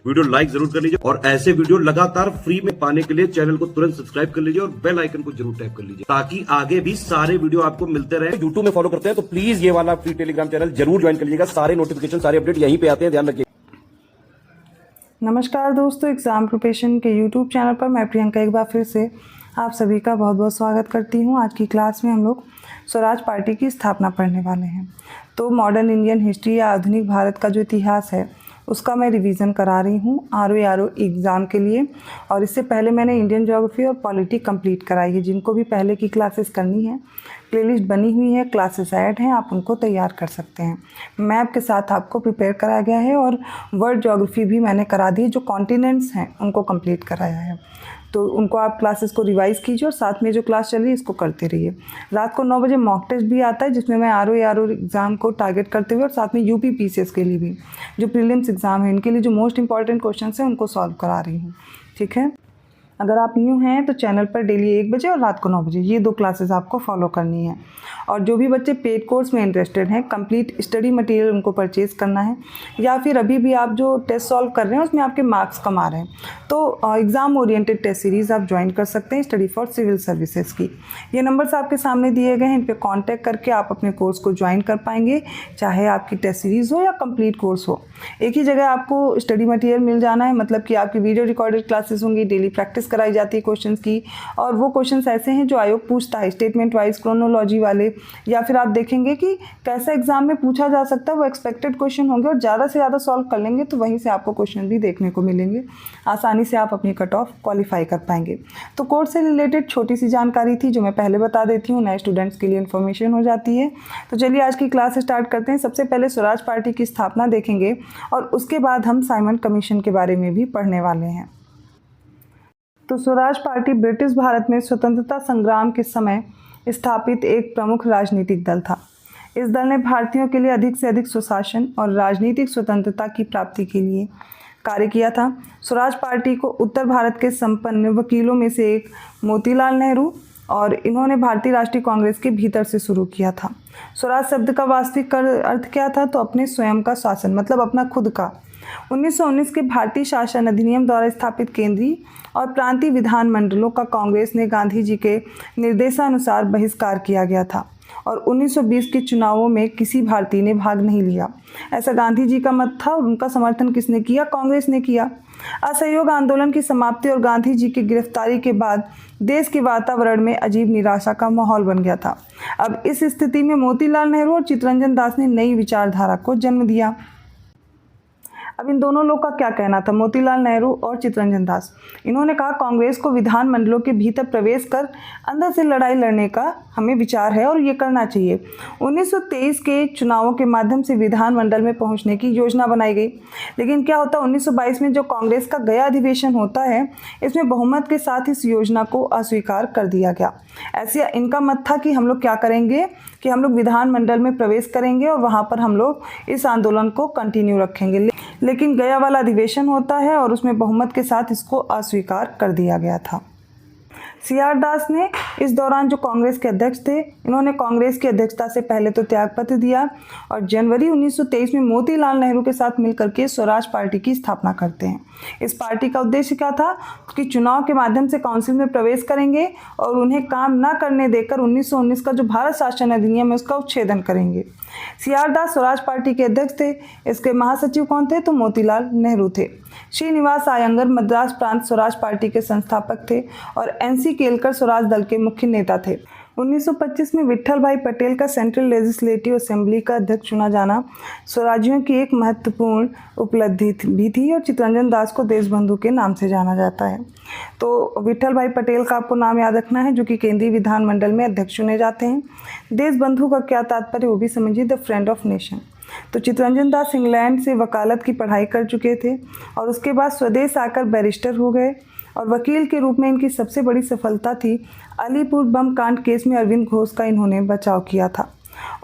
Video like जरूर कर लीजिए और ऐसे वीडियो लगातार फ्री में पाने के लिए चैनल को तुरंत सब्सक्राइब कर लीजिए और बेल आइकन को जरूर टैप कर लीजिए ताकि आगे भी सारे वीडियो आपको मिलते रहे। यूट्यूब में फॉलो करते हैं तो प्लीज ये वाला फ्री टेलीग्राम चैनल जरूर ज्वाइन कर लीजिएगा। सारे नोटिफिकेशन सारे अपडेट यहीं पे आते हैं, ध्यान रखिए। नमस्कार दोस्तों, एग्ज़ाम प्रिपरेशन के यूट्यूब चैनल पर मैं प्रियंका एक बार फिर से आप सभी का बहुत बहुत स्वागत करती हूँ। आज की क्लास में हम लोग स्वराज पार्टी की स्थापना पढ़ने वाले हैं। तो मॉडर्न इंडियन हिस्ट्री या आधुनिक भारत का जो इतिहास है उसका मैं रिवीजन करा रही हूँ आरओ एग्ज़ाम के लिए। और इससे पहले मैंने इंडियन ज्योग्राफी और पॉलिटी कंप्लीट कराई है। जिनको भी पहले की क्लासेस करनी है, प्लेलिस्ट बनी हुई है, क्लासेस ऐड हैं, आप उनको तैयार कर सकते हैं। मैप के साथ आपको प्रिपेयर कराया गया है और वर्ल्ड ज्योग्राफी भी मैंने करा दी। जो कॉन्टिनेंट्स हैं उनको कंप्लीट कराया है, तो उनको आप क्लासेस को रिवाइज़ कीजिए और साथ में जो क्लास चल रही है इसको करते रहिए। रात को 9 बजे मॉक टेस्ट भी आता है जिसमें मैं आरओ एग्ज़ाम को टारगेट करते हुए और साथ में यूपी पीसीएस के लिए भी जो प्रीलिम्स एग्ज़ाम है इनके लिए जो मोस्ट इंपॉर्टेंट क्वेश्चन हैं उनको सॉल्व करा रही हूँ। ठीक है, अगर आप न्यू हैं तो चैनल पर डेली 1 बजे और रात को 9 बजे ये 2 क्लासेस आपको फॉलो करनी है। और जो भी बच्चे पेड कोर्स में इंटरेस्टेड हैं, कंप्लीट स्टडी मटेरियल उनको परचेज करना है, या फिर अभी भी आप जो टेस्ट सॉल्व कर रहे हैं उसमें आपके मार्क्स कम आ रहे हैं तो एग्ज़ाम ओरिएंटेड टेस्ट सीरीज़ आप ज्वाइन कर सकते हैं स्टडी फॉर सिविल सर्विसेज की। ये नंबर्स आपके सामने दिए गए हैं, इन पर कॉन्टैक्ट करके आप अपने कोर्स को ज्वाइन कर पाएंगे, चाहे आपकी टेस्ट सीरीज़ हो या कंप्लीट कोर्स हो। एक ही जगह आपको स्टडी मटेरियल मिल जाना है, मतलब कि आपकी वीडियो रिकॉर्डेड क्लासेस होंगी, डेली प्रैक्टिस कराई जाती है क्वेश्चंस की। और वो क्वेश्चंस ऐसे हैं जो आयोग पूछता है, स्टेटमेंट वाइज, क्रोनोलॉजी वाले, या फिर आप देखेंगे कि कैसा एग्जाम में पूछा जा सकता है वो एक्सपेक्टेड क्वेश्चन होंगे और ज़्यादा से ज़्यादा सॉल्व कर लेंगे तो वहीं से आपको क्वेश्चन भी देखने को मिलेंगे। आसानी से आप अपनी कट ऑफ क्वालिफाई कर पाएंगे। तो कोर्स से रिलेटेड छोटी सी जानकारी थी जो मैं पहले बता देती हूँ, नए स्टूडेंट्स के लिए इन्फॉर्मेशन हो जाती है। तो चलिए आज की क्लास स्टार्ट करते हैं। सबसे पहले स्वराज पार्टी की स्थापना देखेंगे और उसके बाद हम साइमन कमीशन के बारे में भी पढ़ने वाले हैं। तो स्वराज पार्टी ब्रिटिश भारत में स्वतंत्रता संग्राम के समय स्थापित एक प्रमुख राजनीतिक दल था। इस दल ने भारतीयों के लिए अधिक से अधिक सुशासन और राजनीतिक स्वतंत्रता की प्राप्ति के लिए कार्य किया था। स्वराज पार्टी को उत्तर भारत के संपन्न वकीलों में से एक मोतीलाल नेहरू और इन्होंने भारतीय राष्ट्रीय कांग्रेस के भीतर से शुरू किया था। स्वराज शब्द का वास्तविक अर्थ क्या था? तो अपने स्वयं का शासन, मतलब अपना खुद का। 1919 के भारतीय शासन अधिनियम द्वारा स्थापित केंद्रीय और प्रांतीय विधान मंडलों का कांग्रेस ने गांधी जी के निर्देशानुसार बहिष्कार किया गया था और 1920 के चुनावों में किसी भारतीय ने भाग नहीं लिया। ऐसा गांधी जी का मत था और उनका समर्थन किसने किया? कांग्रेस ने किया। असहयोग आंदोलन की समाप्ति और गांधी जी की गिरफ्तारी के बाद देश के वातावरण में अजीब निराशा का माहौल बन गया था। अब इस स्थिति में मोतीलाल नेहरू और चित्तरंजन दास ने नई विचारधारा को जन्म दिया। अब इन दोनों लोग का क्या कहना था? मोतीलाल नेहरू और चित्तरंजन दास, इन्होंने कहा कांग्रेस को विधान मंडलों के भीतर प्रवेश कर अंदर से लड़ाई लड़ने का हमें विचार है और ये करना चाहिए। 1923 के चुनावों के माध्यम से विधान मंडल में पहुंचने की योजना बनाई गई, लेकिन क्या होता 1922 में जो कांग्रेस का गया अधिवेशन होता है इसमें बहुमत के साथ इस योजना को अस्वीकार कर दिया गया। ऐसे इनका मत था कि हम लोग क्या करेंगे कि हम लोग विधान मंडल में प्रवेश करेंगे और वहाँ पर हम लोग इस आंदोलन को कंटिन्यू रखेंगे, लेकिन गया वाला अधिवेशन होता है और उसमें बहुमत के साथ इसको अस्वीकार कर दिया गया था। सीआर दास ने इस दौरान जो कांग्रेस के अध्यक्ष थे, इन्होंने कांग्रेस की अध्यक्षता से पहले तो त्यागपत्र दिया और जनवरी 1923 में मोतीलाल नेहरू के साथ मिलकर के स्वराज पार्टी की स्थापना करते हैं। इस पार्टी का उद्देश्य क्या था कि चुनाव के माध्यम से काउंसिल में प्रवेश करेंगे और उन्हें काम न करने देकर 1919 का जो भारत शासन अधिनियम है उसका उच्छेदन करेंगे। सीआर दास स्वराज पार्टी के अध्यक्ष थे। इसके महासचिव कौन थे? तो मोतीलाल नेहरू थे। श्रीनिवास आयंगर मद्रास प्रांत स्वराज पार्टी के संस्थापक थे और एनसी केलकर स्वराज दल के मुख्य नेता थे। 1925 में विट्ठल भाई पटेल का सेंट्रल लेजिस्लेटिव असेंबली का अध्यक्ष चुना जाना स्वराजियों की एक महत्वपूर्ण उपलब्धि भी थी और चित्तरंजन दास को देशबंधु के नाम से जाना जाता है। तो विट्ठल भाई पटेल का आपको नाम याद रखना है जो कि केंद्रीय विधानमंडल में अध्यक्ष चुने जाते हैं। देशबंधु का क्या तात्पर्य वो भी समझिए, द फ्रेंड ऑफ नेशन। तो चित्तरंजन दास इंग्लैंड से वकालत की पढ़ाई कर चुके थे और उसके बाद स्वदेश आकर बैरिस्टर हो गए और वकील के रूप में इनकी सबसे बड़ी सफलता थी अलीपुर बम कांड केस में अरविंद घोष का इन्होंने बचाव किया था।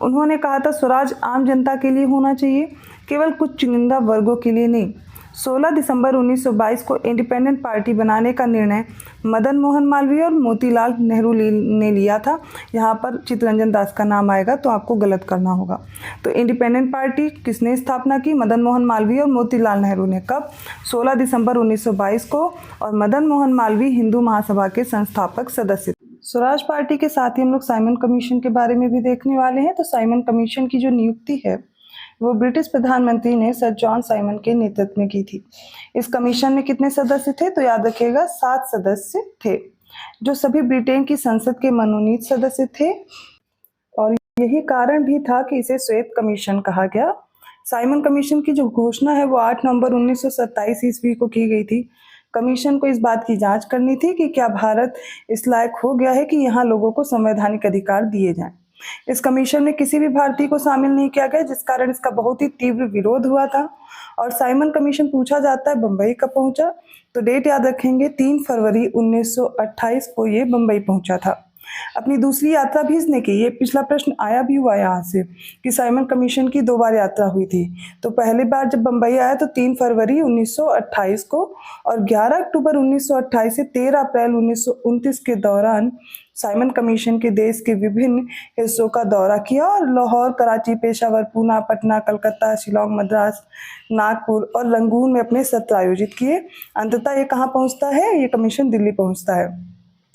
उन्होंने कहा था स्वराज आम जनता के लिए होना चाहिए, केवल कुछ चुनिंदा वर्गों के लिए नहीं। 16 दिसंबर 1922 को इंडिपेंडेंट पार्टी बनाने का निर्णय मदन मोहन मालवीय और मोतीलाल नेहरू ने लिया था। यहाँ पर चित्तरंजन दास का नाम आएगा तो आपको गलत करना होगा। तो इंडिपेंडेंट पार्टी किसने स्थापना की? मदन मोहन मालवीय और मोतीलाल नेहरू ने। कब? 16 दिसंबर 1922 को। और मदन मोहन मालवीय हिंदू महासभा के संस्थापक सदस्य। स्वराज पार्टी के साथ ही हम लोग साइमन कमीशन के बारे में भी देखने वाले हैं। तो साइमन कमीशन की जो नियुक्ति है वो ब्रिटिश प्रधानमंत्री ने सर जॉन साइमन के नेतृत्व में की थी। इस कमीशन में कितने सदस्य थे? तो याद रखिएगा 7 सदस्य थे, जो सभी ब्रिटेन की संसद के मनोनीत सदस्य थे। और यही कारण भी था कि इसे श्वेत कमीशन कहा गया। साइमन कमीशन की जो घोषणा है वो 8 नवंबर 1927 ईस्वी को की गई थी। कमीशन को इस बात की जांच करनी थी कि क्या भारत इस लायक हो गया है कि यहाँ लोगों को संवैधानिक अधिकार दिए जाएं। इस कमीशन में किसी भी भारतीय को शामिल नहीं किया गया, जिस कारण इसका बहुत ही तीव्र विरोध हुआ था। और साइमन कमीशन पूछा जाता है बम्बई कब पहुंचा? तो डेट याद रखेंगे, 3 फरवरी 1928 को ये बम्बई पहुंचा था। अपनी दूसरी यात्रा भी इसने की। ये पिछला प्रश्न आया भी हुआ यहाँ से कि साइमन कमीशन की 2 बार यात्रा हुई थी। तो पहली बार जब बम्बई आया तो 3 फरवरी 1928 को, और 11 अक्टूबर 1928 से 13 अप्रैल 1929 के दौरान साइमन कमीशन के देश के विभिन्न हिस्सों का दौरा किया और लाहौर, कराची, पेशावर, पूना, पटना, कलकत्ता, शिलोंग, मद्रास, नागपुर और रंगून में अपने सत्र आयोजित किए। अंततः ये कहाँ पहुँचता है? ये कमीशन दिल्ली पहुँचता है।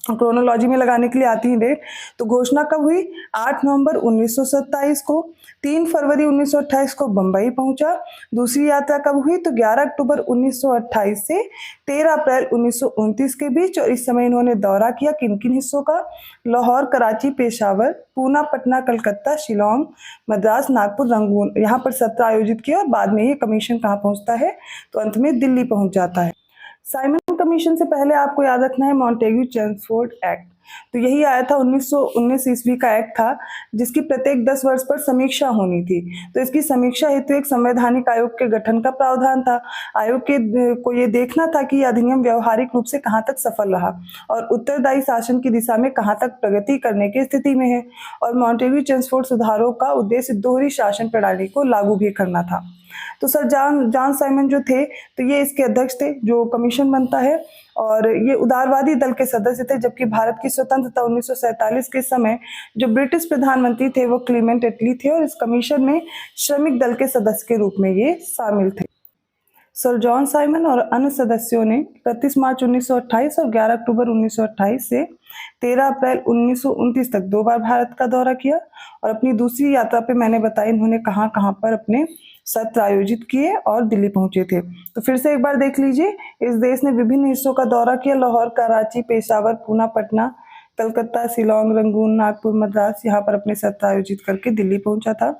क्रोनोलॉजी में लगाने के लिए आती है डेट। तो घोषणा कब हुई? 8 नवंबर 1927 को। 3 फरवरी 1928 को बम्बई पहुंचा। दूसरी यात्रा कब हुई? तो 11 अक्टूबर 1928 से 13 अप्रैल 1929 के बीच। और इस समय इन्होंने दौरा किया किन किन हिस्सों का? लाहौर, कराची, पेशावर, पूना, पटना, कलकत्ता, शिलोंग, मद्रास, नागपुर, रंगून, यहाँ पर सत्र आयोजित किया। और बाद में ये कमीशन कहाँ पहुँचता है? तो अंत में दिल्ली पहुँच जाता है। साइमन कमीशन से पहले आपको याद रखना है मॉन्टेग्यू चेम्सफोर्ड एक्ट। तो यही आया था 1919 ईस्वी का एक्ट था, जिसकी प्रत्येक 10 वर्ष पर समीक्षा होनी थी। तो इसकी समीक्षा हेतु एक संवैधानिक आयोग के गठन का प्रावधान था। आयोग के को ये देखना था कि यह अधिनियम व्यवहारिक रूप से कहाँ तक सफल रहा और उत्तरदायी शासन की दिशा में कहाँ तक प्रगति करने की स्थिति में है। और मॉन्टेग्यू चेम्सफोर्ड सुधारों का उद्देश्य दोहरी शासन प्रणाली को लागू भी करना था। तो सर जॉन साइमन जो थे तो ये इसके अध्यक्ष थे जो कमीशन बनता है। और ये उदारवादी दल के सदस्य थे, जबकि भारत की स्वतंत्रता 1947 के समय जो ब्रिटिश प्रधानमंत्री थे वो क्लीमेंट एटली थे। और इस कमीशन में श्रमिक दल के सदस्य के रूप में ये शामिल थे। सर जॉन साइमन और अन्य सदस्यों ने 31 मार्च 1928 और 11 अक्टूबर 1928 से 13 अप्रैल 1929 तक 2 बार भारत का दौरा किया। और अपनी दूसरी यात्रा पे मैंने बताया इन्होंने कहाँ कहाँ पर अपने सत्र आयोजित किए और दिल्ली पहुंचे थे। तो फिर से एक बार देख लीजिए, इस देश ने विभिन्न हिस्सों का दौरा किया। लाहौर, कराची, पेशावर, पूना, पटना, कलकत्ता, शिलोंग, रंगून, नागपुर, मद्रास, यहाँ पर अपने सत्र आयोजित करके दिल्ली पहुंचा था।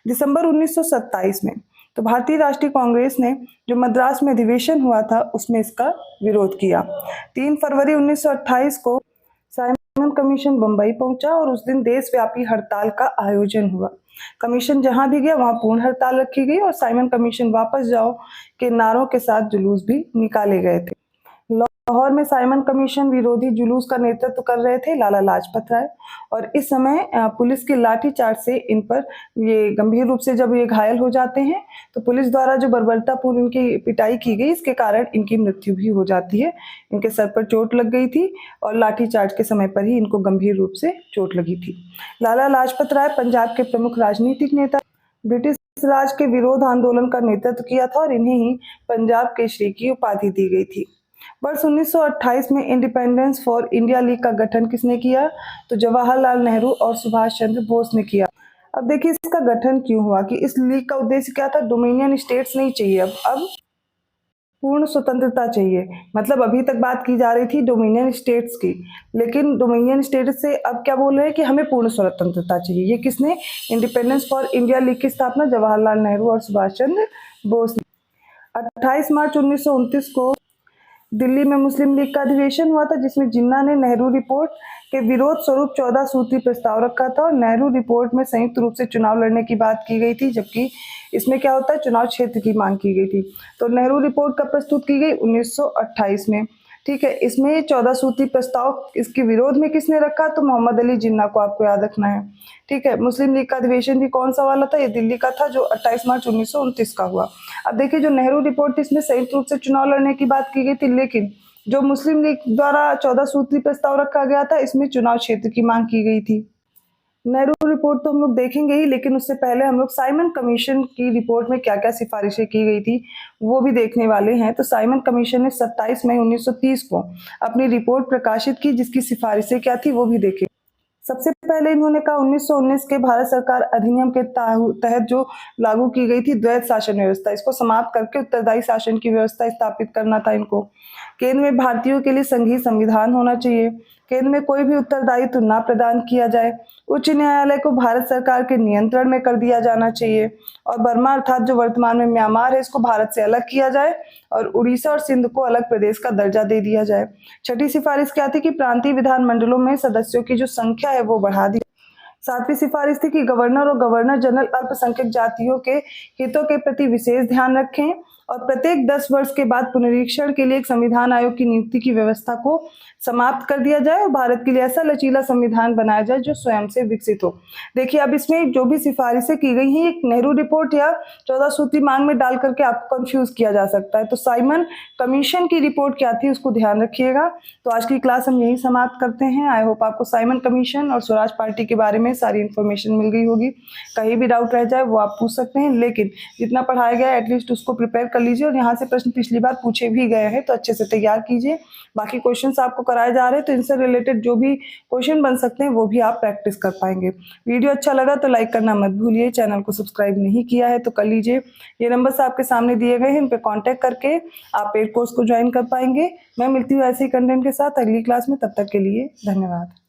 दिसंबर 1927 में तो भारतीय राष्ट्रीय कांग्रेस ने जो मद्रास में अधिवेशन हुआ था उसमें इसका विरोध किया। 3 फरवरी 1928 को साइमन कमीशन बम्बई पहुंचा और उस दिन देशव्यापी हड़ताल का आयोजन हुआ। कमीशन जहां भी गया वहां पूर्ण हड़ताल रखी गई और साइमन कमीशन वापस जाओ के नारों के साथ जुलूस भी निकाले गए थे। लाहौर में साइमन कमीशन विरोधी जुलूस का नेतृत्व कर रहे थे लाला लाजपत राय। और इस समय पुलिस के लाठीचार्ज से इन पर ये गंभीर रूप से जब ये घायल हो जाते हैं तो पुलिस द्वारा जो बर्बरतापूर्ण इनकी पिटाई की गई इसके कारण इनकी मृत्यु भी हो जाती है। इनके सर पर चोट लग गई थी और लाठीचार्ज के समय पर ही इनको गंभीर रूप से चोट लगी थी। लाला लाजपत राय पंजाब के प्रमुख राजनीतिक नेता, ब्रिटिश राज के विरोध आंदोलन का नेतृत्व किया था और इन्हें ही पंजाब केसरी की उपाधि दी गई थी। वर्ष 1928 में इंडिपेंडेंस फॉर इंडिया लीग का गठन किसने किया? तो जवाहरलाल नेहरू और सुभाष चंद्र बोस ने किया। अब देखिए इसका गठन क्यों हुआ कि इस लीग का उद्देश्य क्या था? डोमिनियन स्टेट्स नहीं चाहिए, अब पूर्ण स्वतंत्रता चाहिए। मतलब अभी तक बात की जा रही थी डोमिनियन स्टेट्स की, लेकिन डोमिनियन स्टेट्स से अब क्या बोल रहे हैं कि हमें पूर्ण स्वतंत्रता चाहिए। ये किसने? इंडिपेंडेंस फॉर इंडिया लीग की स्थापना जवाहरलाल नेहरू और सुभाष चंद्र बोस ने। 28 मार्च 1929 को दिल्ली में मुस्लिम लीग का अधिवेशन हुआ था, जिसमें जिन्ना ने नेहरू रिपोर्ट के विरोध स्वरूप 14 सूत्री प्रस्ताव रखा था। और नेहरू रिपोर्ट में संयुक्त रूप से चुनाव लड़ने की बात की गई थी, जबकि इसमें क्या होता है चुनाव क्षेत्र की मांग की गई थी। तो नेहरू रिपोर्ट कब प्रस्तुत की गई? 1928 में। ठीक है। इसमें 14 सूत्री प्रस्ताव इसके विरोध में किसने रखा, तो मोहम्मद अली जिन्ना को आपको याद रखना है। ठीक है। मुस्लिम लीग का अधिवेशन भी कौन सा वाला था, ये दिल्ली का था, जो 28 मार्च 1929 का हुआ। अब देखिए जो नेहरू रिपोर्ट थी इसमें संयुक्त रूप से चुनाव लड़ने की बात की गई थी, लेकिन जो मुस्लिम लीग द्वारा 14 सूत्री प्रस्ताव रखा गया था इसमें चुनाव क्षेत्र की मांग की गई थी। नेहरू रिपोर्ट तो हम लोग देखेंगे ही, लेकिन उससे पहले हम लोग साइमन कमीशन की रिपोर्ट में क्या क्या सिफारिशें की गई थी वो भी देखने वाले हैं। तो साइमन कमीशन ने 27 मई 1930 को अपनी रिपोर्ट प्रकाशित की, जिसकी सिफारिशें क्या थी वो भी देखें। सबसे पहले इन्होंने कहा 1919 के भारत सरकार अधिनियम के तहत जो लागू की गई थी द्वैध शासन व्यवस्था, इसको समाप्त करके उत्तरदायी शासन की व्यवस्था स्थापित करना था इनको। केंद्र में भारतीयों के लिए संघीय संविधान होना चाहिए। केंद्र में कोई भी उत्तरदायित्व ना प्रदान किया जाए। उच्च न्यायालय को भारत सरकार के नियंत्रण में कर दिया जाना चाहिए। और बर्मा अर्थात जो वर्तमान में म्यांमार है इसको भारत से अलग किया जाए और उड़ीसा और सिंध को अलग प्रदेश का दर्जा दे दिया जाए। छठी सिफारिश क्या थी कि प्रांतीय विधानमंडलों में सदस्यों की जो संख्या है वो बढ़ा दी। सातवीं सिफारिश थी कि गवर्नर और गवर्नर जनरल अल्पसंख्यक जातियों के हितों के प्रति विशेष ध्यान रखें और प्रत्येक 10 वर्ष के बाद पुनरीक्षण के लिए एक संविधान आयोग की नियुक्ति की व्यवस्था को समाप्त कर दिया जाए और भारत के लिए ऐसा लचीला संविधान बनाया जाए जो स्वयं से विकसित हो। देखिए अब इसमें जो भी सिफारिशें की गई हैं एक नेहरू रिपोर्ट या 14 सूत्री मांग में डाल करके आपको कंफ्यूज किया जा सकता है। तो साइमन कमीशन की रिपोर्ट क्या थी उसको ध्यान रखिएगा। तो आज की क्लास हम यही समाप्त करते हैं। आई होप आपको साइमन कमीशन और स्वराज पार्टी के बारे में सारी इन्फॉर्मेशन मिल गई होगी। कहीं भी डाउट रह जाए वो आप पूछ सकते हैं, लेकिन जितना पढ़ाया गया एटलीस्ट उसको प्रिपेयर कर लीजिए और यहाँ से प्रश्न पिछली बार पूछे भी गए हैं तो अच्छे से तैयार कीजिए। बाकी क्वेश्चंस आपको कराए जा रहे हैं तो इनसे रिलेटेड जो भी क्वेश्चन बन सकते हैं वो भी आप प्रैक्टिस कर पाएंगे। वीडियो अच्छा लगा तो लाइक करना मत भूलिए। चैनल को सब्सक्राइब नहीं किया है तो कर लीजिए। ये नंबर्स आपके सामने दिए गए हैं, इन पे कांटेक्ट करके आप पेड कोर्स को ज्वाइन कर पाएंगे। मैं मिलती हूँ ऐसे ही कंटेंट के साथ अगली क्लास में, तब तक के लिए धन्यवाद।